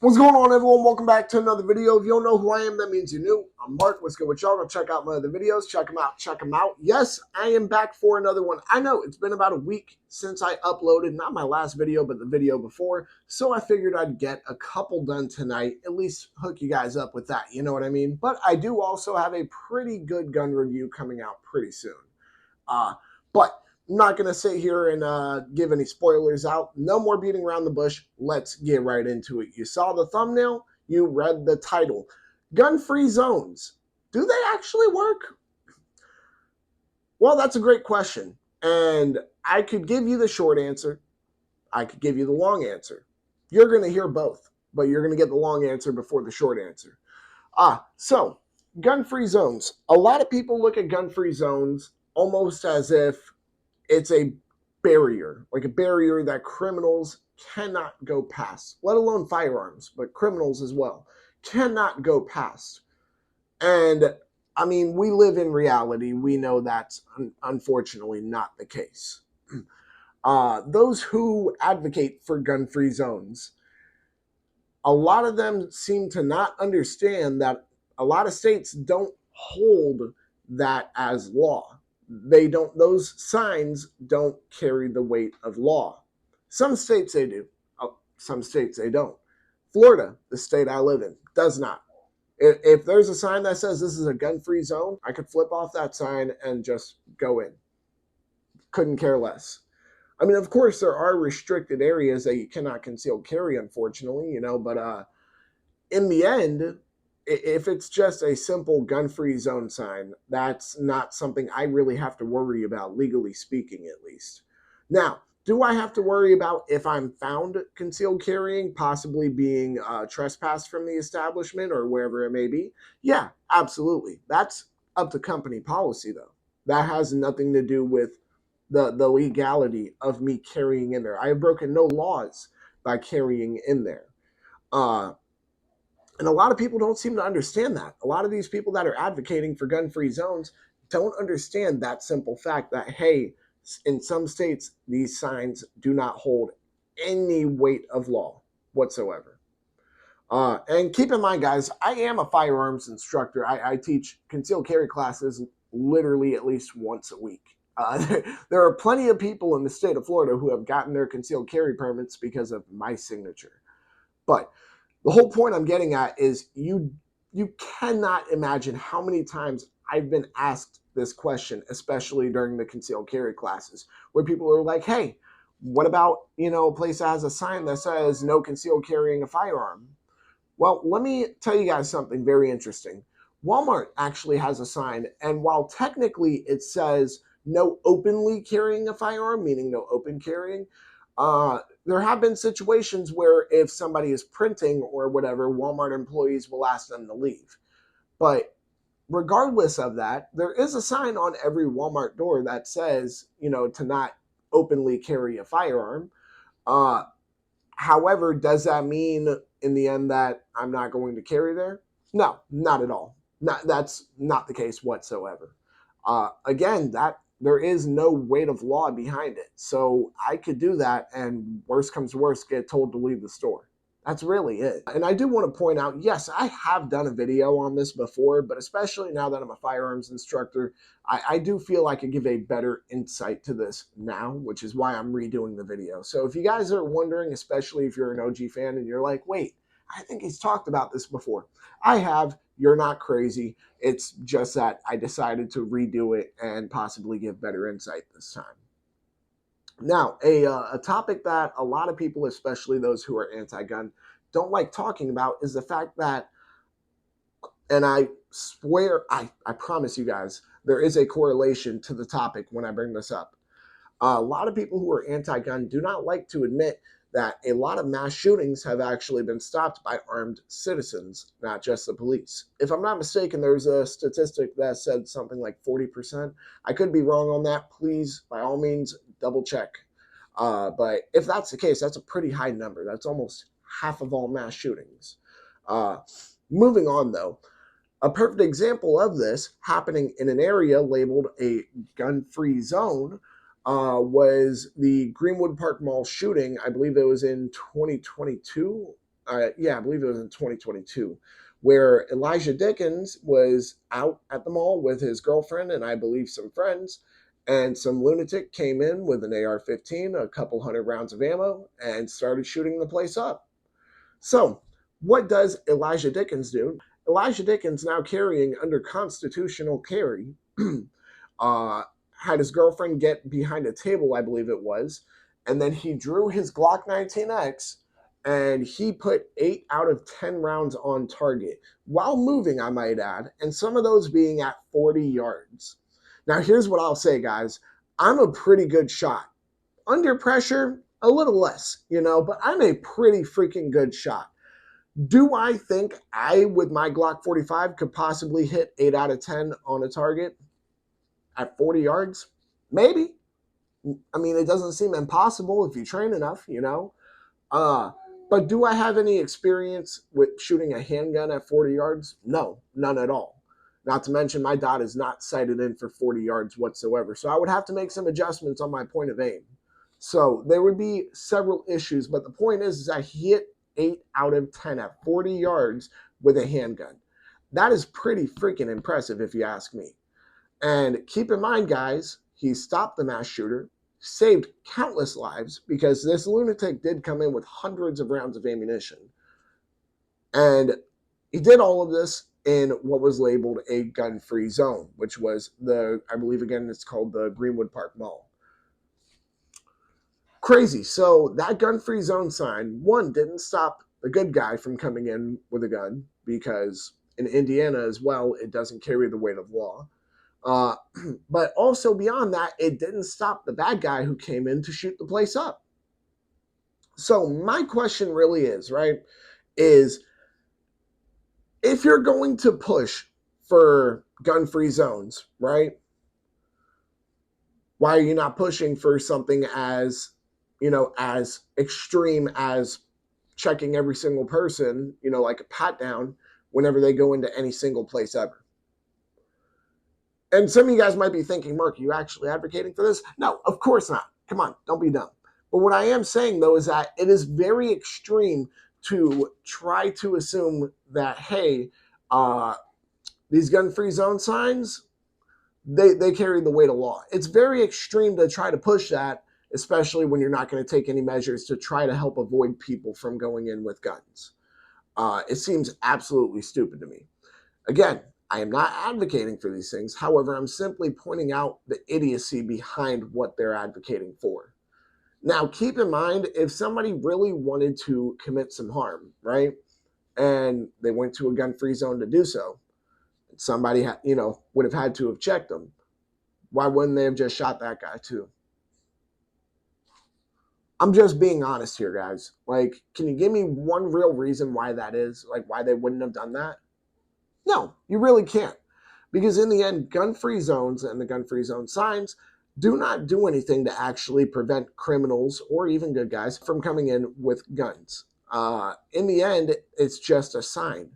What's going on, everyone? Welcome back to another video. If you don't know who I am, that means you're new. I'm Mark. What's good with y'all? Go check out my other videos. Check them out. Check them out. Yes, I am back for another one. I know it's been about a week since I uploaded, not my last video, but the video before. So I figured I'd get a couple done tonight, at least hook you guys up with that. You know what I mean? But I do also have a pretty good gun review coming out pretty soon. But I'm not going to sit here and give any spoilers out. No more beating around the bush. Let's get right into it. You saw the thumbnail. You read the title. Gun-free zones. Do they actually work? Well, that's a great question. And I could give you the short answer. I could give you the long answer. You're going to hear both, but you're going to get the long answer before the short answer. So gun-free zones. A lot of people look at gun-free zones almost as if it's a barrier, like a barrier that criminals cannot go past, let alone firearms, but criminals as well, cannot go past. And I mean, we live in reality. We know that's unfortunately not the case. Those who advocate for gun-free zones, a lot of them seem to not understand that a lot of states don't hold that as law. They don't, those signs don't carry the weight of law. Some states they do, some states they don't. Florida, the state I live in, does not. If there's a sign that says this is a gun-free zone, I could flip off that sign and just go in. Couldn't care less. I mean, of course, there are restricted areas that you cannot conceal carry, unfortunately, but in the end, if it's just a simple gun-free zone sign, that's not something I really have to worry about, legally speaking, at least. Now, do I have to worry about if I'm found concealed carrying, possibly being trespassed from the establishment or wherever it may be? Yeah, absolutely. That's up to company policy, though. That has nothing to do with the legality of me carrying in there. I have broken no laws by carrying in there. Uh, and a lot of people don't seem to understand that. A lot of these people that are advocating for gun-free zones don't understand that simple fact that, hey, in some states, these signs do not hold any weight of law whatsoever. And keep in mind, guys, I am a firearms instructor. I teach concealed carry classes literally at least once a week. There are plenty of people in the state of Florida who have gotten their concealed carry permits because of my signature. But the whole point I'm getting at is you cannot imagine how many times I've been asked this question, especially during the concealed carry classes, where people are like, hey, what about, a place that has a sign that says no concealed carrying a firearm? Well, let me tell you guys something very interesting. Walmart actually has a sign, and while technically it says no openly carrying a firearm, meaning no open carrying, there have been situations where if somebody is printing or whatever, Walmart employees will ask them to leave. But regardless of that, there is a sign on every Walmart door that says, to not openly carry a firearm. Uh, However, does that mean in the end that I'm not going to carry there? No, not at all. That's not the case whatsoever. Again, that there is no weight of law behind it. So I could do that, and worst comes to worst, get told to leave the store. That's really it. And I do want to point out, yes, I have done a video on this before, but especially now that I'm a firearms instructor, I do feel I could give a better insight to this now, which is why I'm redoing the video. So if you guys are wondering, especially if you're an OG fan and you're like, wait, I think he's talked about this before. I have. You're not crazy. It's just that I decided to redo it and possibly give better insight this time. Now, a topic that a lot of people, especially those who are anti-gun, don't like talking about is the fact that, and I swear, I promise you guys, there is a correlation to the topic when I bring this up. A lot of people who are anti-gun do not like to admit that a lot of mass shootings have actually been stopped by armed citizens, not just the police. If I'm not mistaken, there's a statistic that said something like 40%. I could be wrong on that. Please, by all means, double check. But if that's the case, that's a pretty high number. That's almost half of all mass shootings. Moving on, though, a perfect example of this happening in an area labeled a gun-free zone was the Greenwood Park Mall shooting. I believe it was in 2022. Yeah, I believe it was in 2022, where Elijah Dickens was out at the mall with his girlfriend and I believe some friends, and some lunatic came in with an AR-15, a couple hundred rounds of ammo, and started shooting the place up. So, what does Elijah Dickens do? Elijah Dickens, now carrying under constitutional carry, uh, had his girlfriend get behind a table, I believe it was, and then he drew his Glock 19X and he put 8 out of 10 rounds on target while moving, I might add, and some of those being at 40 yards. Now, here's what I'll say, guys. I'm a pretty good shot. Under pressure, a little less, but I'm a pretty freaking good shot. Do I think I, with my Glock 45, could possibly hit 8 out of 10 on a target at 40 yards? Maybe. I mean, it doesn't seem impossible if you train enough. Uh, but do I have any experience with shooting a handgun at 40 yards? No, none at all. Not to mention my dot is not sighted in for 40 yards whatsoever. So I would have to make some adjustments on my point of aim. So there would be several issues, but the point is I hit 8 out of 10 at 40 yards with a handgun. That is pretty freaking impressive if you ask me. And keep in mind, guys, he stopped the mass shooter, saved countless lives because this lunatic did come in with hundreds of rounds of ammunition. And he did all of this in what was labeled a gun-free zone, which was I believe again, it's called the Greenwood Park Mall. Crazy. So that gun-free zone sign, one, didn't stop the good guy from coming in with a gun because in Indiana as well, it doesn't carry the weight of law. But also beyond that, it didn't stop the bad guy who came in to shoot the place up. So my question really is, right, is if you're going to push for gun-free zones, right, why are you not pushing for something as, as extreme as checking every single person, like a pat down whenever they go into any single place ever? And some of you guys might be thinking, Mark, are you actually advocating for this? No, of course not. Come on, don't be dumb. But what I am saying, though, is that it is very extreme to try to assume that, hey, these gun-free zone signs, they carry the weight of law. It's very extreme to try to push that, especially when you're not going to take any measures to try to help avoid people from going in with guns. It seems absolutely stupid to me. Again, I am not advocating for these things. However, I'm simply pointing out the idiocy behind what they're advocating for. Now, keep in mind, if somebody really wanted to commit some harm, right, and they went to a gun-free zone to do so, somebody would have had to have checked them. Why wouldn't they have just shot that guy too? I'm just being honest here, guys. Like, can you give me one real reason why that is? Like, why they wouldn't have done that? No, you really can't. Because in the end, gun-free zones and the gun-free zone signs do not do anything to actually prevent criminals or even good guys from coming in with guns. In the end, it's just a sign.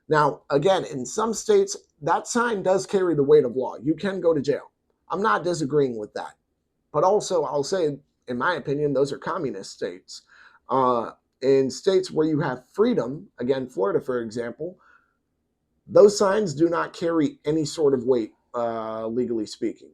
Now, again, in some states, that sign does carry the weight of law. You can go to jail. I'm not disagreeing with that. But also, I'll say, in my opinion, those are communist states. In states where you have freedom, again, Florida, for example, those signs do not carry any sort of weight, legally speaking.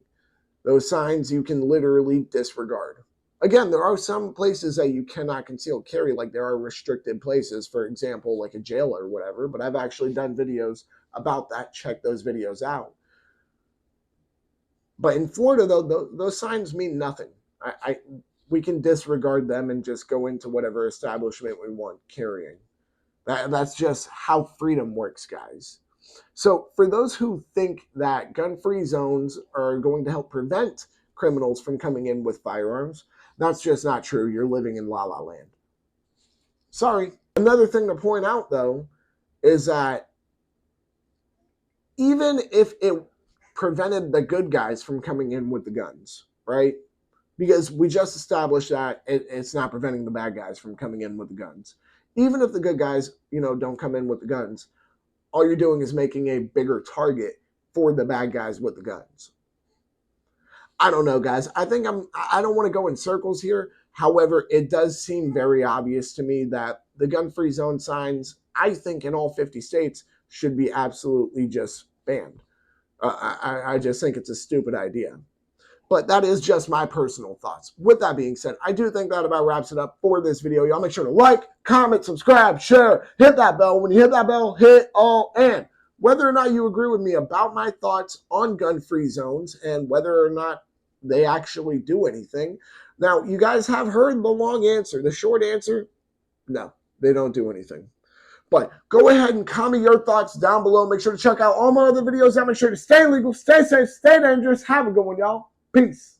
Those signs you can literally disregard. Again, there are some places that you cannot conceal carry, like there are restricted places, for example, like a jail or whatever, but I've actually done videos about that. Check those videos out. But in Florida, though, those signs mean nothing. We can disregard them and just go into whatever establishment we want carrying. That's just how freedom works, guys. So for those who think that gun-free zones are going to help prevent criminals from coming in with firearms, that's just not true. You're living in La La Land. Sorry. Another thing to point out, though, is that even if it prevented the good guys from coming in with the guns, right? Because we just established that it's not preventing the bad guys from coming in with the guns. Even if the good guys, don't come in with the guns, all you're doing is making a bigger target for the bad guys with the guns. I don't know, guys. I don't want to go in circles here. However, it does seem very obvious to me that the gun-free zone signs, I think in all 50 states, should be absolutely just banned. I just think it's a stupid idea. But that is just my personal thoughts. With that being said, I do think that about wraps it up for this video. Y'all make sure to like, comment, subscribe, share, hit that bell. When you hit that bell, hit all. And whether or not you agree with me about my thoughts on gun-free zones and whether or not they actually do anything. Now, you guys have heard the long answer. The short answer, no, they don't do anything. But go ahead and comment your thoughts down below. Make sure to check out all my other videos. Make sure to stay legal, stay safe, stay dangerous. Have a good one, y'all. Peace.